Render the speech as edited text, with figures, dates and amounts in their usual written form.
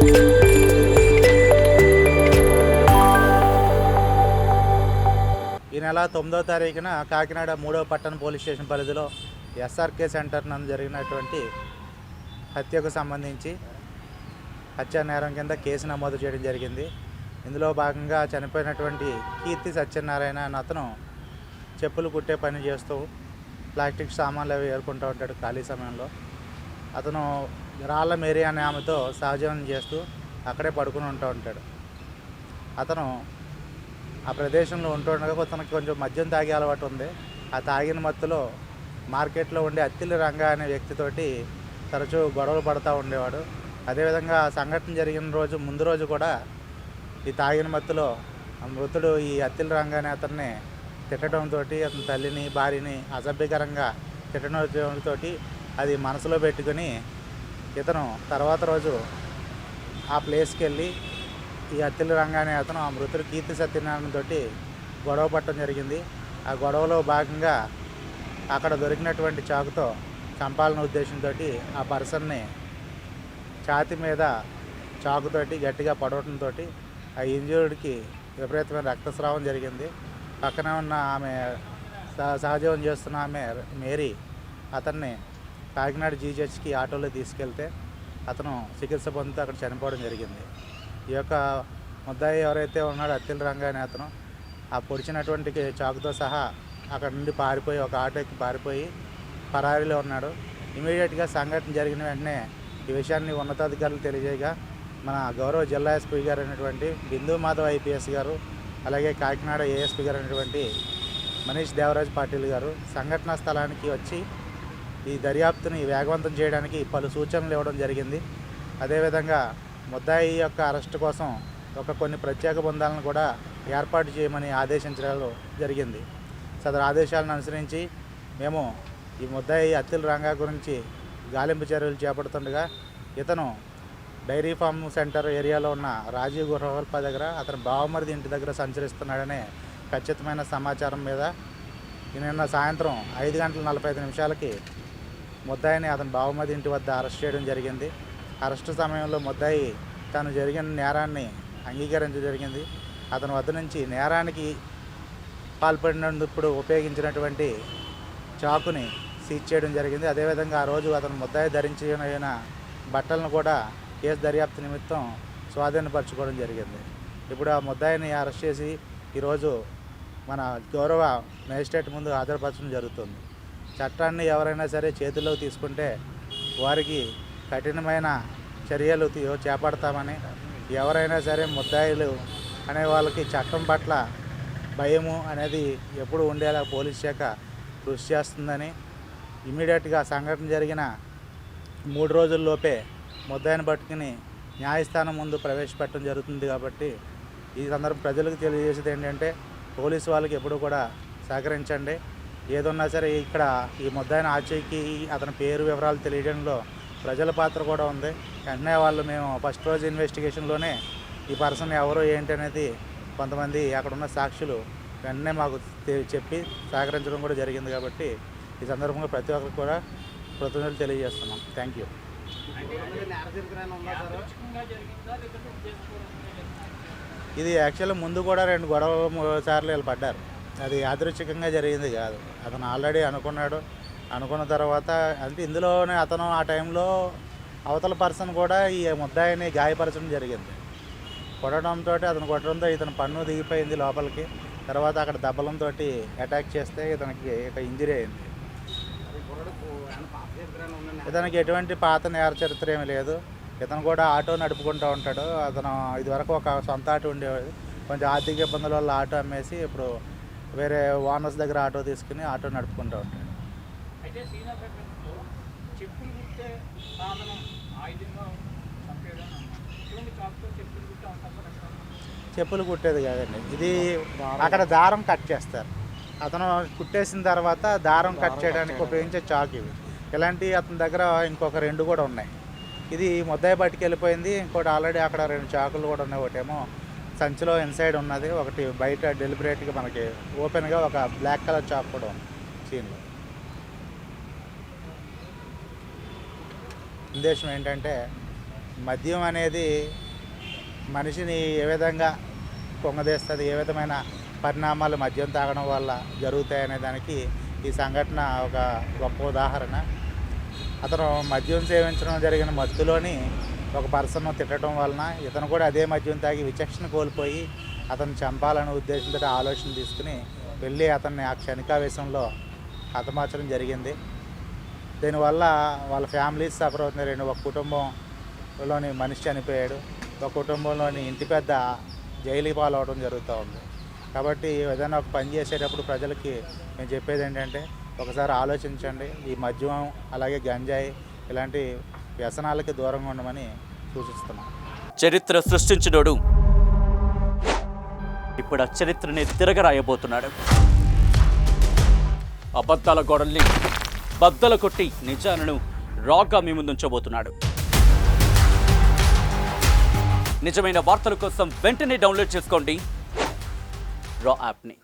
ఈ నెల 9వ తారీఖున కాకినాడ 3వ పట్టణ పోలీస్ స్టేషన్ పరిధిలో ఎస్ఆర్కే సెంటర్ నందు జరిగినటువంటి హత్యకు సంబంధించి హత్యా నేరం కింద కేసు నమోదు చేయడం జరిగింది. ఇందులో భాగంగా చనిపోయినటువంటి కీర్తి సత్యనారాయణ అనే అతను చెప్పులు కుట్టే పని చేస్తూ ప్లాస్టిక్ సామాన్లు అవి ఏరుకుంటూ ఉంటాడు. ఖాళీ సమయంలో అతను రాళ్ళ మేరీ అనే ఆమెతో సహజీవనం చేస్తూ అక్కడే పడుకుని ఉంటూ ఉంటాడు. అతను ఆ ప్రదేశంలో ఉంటుండగా అతనికి కొంచెం మద్యం తాగే అలవాటు ఉంది. ఆ తాగిన మత్తులో మార్కెట్లో ఉండే అత్తిలి రంగా అనే వ్యక్తితోటి తరచూ గొడవలు పడుతూ ఉండేవాడు. అదేవిధంగా సంఘటన జరిగిన ముందు రోజు కూడా ఈ తాగిన మత్తులో మృతుడు ఈ అత్తిలి రంగా అనే అతన్ని తిట్టడంతో అతని తల్లిని భార్యని అసభ్యకరంగా తిట్టడంతో అది మనసులో పెట్టుకుని ఇతను తర్వాత రోజు ఆ ప్లేస్కి వెళ్ళి ఈ అత్తిలి రంగా అనే అతను ఆ మృతుడు కీర్తి సత్యనారాయణతో గొడవ పట్టడం జరిగింది. ఆ గొడవలో భాగంగా అక్కడ దొరికినటువంటి చాకుతో చంపాలనే ఉద్దేశంతో ఆ పర్సన్ని ఛాతి మీద చాకుతోటి గట్టిగా పడవటంతో ఆ ఇంజూర్డ్కి విపరీతమైన రక్తస్రావం జరిగింది. పక్కనే ఉన్న ఆమె సహజీవనం చేస్తున్న ఆమె మేరీ అతన్ని కాకినాడ జీజెచ్కి ఆటోలో తీసుకెళ్తే అతను చికిత్స పొందుతూ అక్కడ చనిపోవడం జరిగింది. ఈ యొక్క ముద్దాయి ఎవరైతే ఉన్నాడో అత్తిలి రంగా అనే అతను ఆ పొడిచినటువంటి చాకుతో సహా అక్కడ నుండి పారిపోయి ఒక ఆటోకి పారిపోయి పరారీలో ఉన్నాడు. ఇమీడియట్గా సంఘటన జరిగిన వెంటనే ఈ విషయాన్ని ఉన్నతాధికారులు తెలియజేయగా మన గౌరవ జిల్లా ఎస్పీ గారు అయినటువంటి బిందు మాధవ్ ఐపీఎస్ గారు, అలాగే కాకినాడ ఏఎస్పీ గారు అయినటువంటి మనీష్ దేవరాజ్ పాటిల్ గారు సంఘటనా స్థలానికి వచ్చి ఈ దర్యాప్తుని వేగవంతం చేయడానికి పలు సూచనలు ఇవ్వడం జరిగింది. అదేవిధంగా ముద్దాయి యొక్క అరెస్టు కోసం కొన్ని ప్రత్యేక బృందాలను కూడా ఏర్పాటు చేయమని ఆదేశించడం జరిగింది. సదరు ఆదేశాలను అనుసరించి మేము ఈ ముద్దాయి అత్తిలి రంగా గురించి గాలింపు చర్యలు చేపడుతుండగా ఇతను డైరీ ఫామ్ సెంటర్ ఏరియాలో ఉన్న రాజీవ్ గృహల్ప దగ్గర అతని బావమరిది ఇంటి దగ్గర సంచరిస్తున్నాడనే ఖచ్చితమైన సమాచారం మీద నిన్న సాయంత్రం 5:45 ముద్దాయిని అతని బావమరిది ఇంటి వద్ద అరెస్ట్ చేయడం జరిగింది. అరెస్టు సమయంలో ముద్దాయి తాను జరిగిన నేరాన్ని అంగీకరించడం జరిగింది. అతని వద్ద నుంచి నేరానికి పాల్పడినందుకు ఉపయోగించినటువంటి చాకుని సీజ్ చేయడం జరిగింది. అదేవిధంగా ఆ రోజు అతను ముద్దాయి ధరించిన బట్టలను కూడా కేసు దర్యాప్తు నిమిత్తం స్వాధీనపరచుకోవడం జరిగింది. ఇప్పుడు ఆ ముద్దాయిని అరెస్ట్ చేసి ఈరోజు మన గౌరవ మేజిస్ట్రేట్ ముందు హాజరుపరచడం జరుగుతుంది. చట్టాన్ని ఎవరైనా సరే చేతుల్లోకి తీసుకుంటే వారికి కఠినమైన చర్యలు చేపడతామని, ఎవరైనా సరే ముద్దాయిలు అనే వాళ్ళకి చట్టం పట్ల భయము అనేది ఎప్పుడు ఉండేలా పోలీస్ శాఖ కృషి చేస్తుందని, ఇమీడియట్గా సంఘటన జరిగిన 3 రోజుల్లోపే ముద్దాయిని పట్టుకుని న్యాయస్థానం ముందు ప్రవేశపెట్టడం జరుగుతుంది. కాబట్టి ఈ సందర్భం ప్రజలకు తెలియజేసేది ఏంటంటే పోలీసు వాళ్ళకి ఎప్పుడు కూడా సహకరించండి. ఏదన్నా సరే ఇక్కడ ఈ ముద్దాయిని ఆచూకీ అతని పేరు వివరాలు తెలియడంలో ప్రజల పాత్ర కూడా ఉంది. వెంటనే వాళ్ళు మేము ఫస్ట్ రోజు ఇన్వెస్టిగేషన్లోనే ఈ పర్సన్ ఎవరు ఏంటి అనేది కొంతమంది అక్కడున్న సాక్షులు వెంటనే మాకు చెప్పి సహకరించడం కూడా జరిగింది. కాబట్టి ఈ సందర్భంగా ప్రతి ఒక్కరికి కూడా కృతజ్ఞతలు తెలియజేస్తున్నాం. Thank you. ఇది యాక్చువల్గా ముందు కూడా 2 గొడవలు సార్లు వీళ్ళు పడ్డారు. అది యాదృచ్ఛికంగా జరిగింది కాదు. అతను ఆల్రెడీ అనుకున్న తర్వాత అంటే ఇందులోనే అతను ఆ టైంలో అవతల పర్సన్ కూడా ఈ ముద్దాయిని గాయపరచడం జరిగింది. అతను కొట్టడంతో ఇతను పన్ను దిగిపోయింది లోపలికి. తర్వాత అక్కడ దెబ్బలంతో అటాక్ చేస్తే ఇతనికి ఇంజరీ అయింది. ఇతనికి ఎటువంటి పాత నేర చరిత్ర ఏమీ లేదు. ఇతను కూడా ఆటో నడుపుకుంటూ ఉంటాడు. అతను ఇదివరకు ఒక సొంత ఆటో ఉండేవాడు. కొంచెం ఆర్థిక ఇబ్బందుల వల్ల ఆటో అమ్మేసి ఇప్పుడు వేరే ఓనర్స్ దగ్గర ఆటో తీసుకుని ఆటో నడుపుకుంటూ ఉంటాడు. చెప్పులు కుట్టేది కాదండి, ఇది అక్కడ దారం కట్ చేస్తారు. అతను కుట్టేసిన తర్వాత దారం కట్ చేయడానికి ఉపయోగించే చాకు ఇవి. ఇలాంటి అతని దగ్గర ఇంకొక 2 కూడా ఉన్నాయి. ఇది ముద్దాయి బయటికి వెళ్ళిపోయింది. ఇంకోటి ఆల్రెడీ అక్కడ 2 చాకులు కూడా ఉన్నాయి. ఒకటేమో సంచిలో ఇన్సైడ్ ఉన్నది, ఒకటి బయట డెలిబరేట్గా మనకి ఓపెన్గా ఒక బ్లాక్ కలర్ చాక్ కూడా ఉంది సీన్లో. ఉద్దేశం ఏంటంటే మద్యం అనేది మనిషిని ఏ విధంగా పొంగదీస్తుంది, ఏ విధమైన పరిణామాలు మద్యం తాగడం వల్ల జరుగుతాయనే దానికి ఈ సంఘటన ఒక గొప్ప ఉదాహరణ. అతను మద్యం సేవించడం జరిగిన మత్తులోని ఒక పర్సన్ తిట్టడం వలన ఇతను కూడా అదే మద్యం తాగి విచక్షణ కోల్పోయి అతను చంపాలనే ఉద్దేశంతో ఆలోచన తీసుకుని వెళ్ళి అతన్ని ఆ క్షణికావేశంలో హతమార్చడం జరిగింది. దీనివల్ల వాళ్ళ ఫ్యామిలీస్ సఫర్ అవుతున్నారు. ఒక కుటుంబంలోని మనిషి చనిపోయాడు, ఒక కుటుంబంలోని ఇంటి పెద్ద జైలు పాలవడం జరుగుతూ ఉంది. కాబట్టి ఏదైనా ఒక పని చేసేటప్పుడు ప్రజలకి నేను చెప్పేది ఏంటంటే ఒకసారి ఆలోచించండి. ఈ మద్యం అలాగే గంజాయి ఇలాంటి వ్యసనాలకి దూరంగా ఉండమని సూచిస్తున్నాను. చరిత్ర సృష్టించినోడు ఇప్పుడు ఆ చరిత్రని తిరగరాయబోతున్నాడు. అబద్ధాల గోడల్ని బద్దలు కొట్టి నిజాలను రాగా మీ ముందుంచబోతున్నాడు. నిజమైన వార్తల కోసం వెంటనే డౌన్లోడ్ చేసుకోండి రా యాప్ని.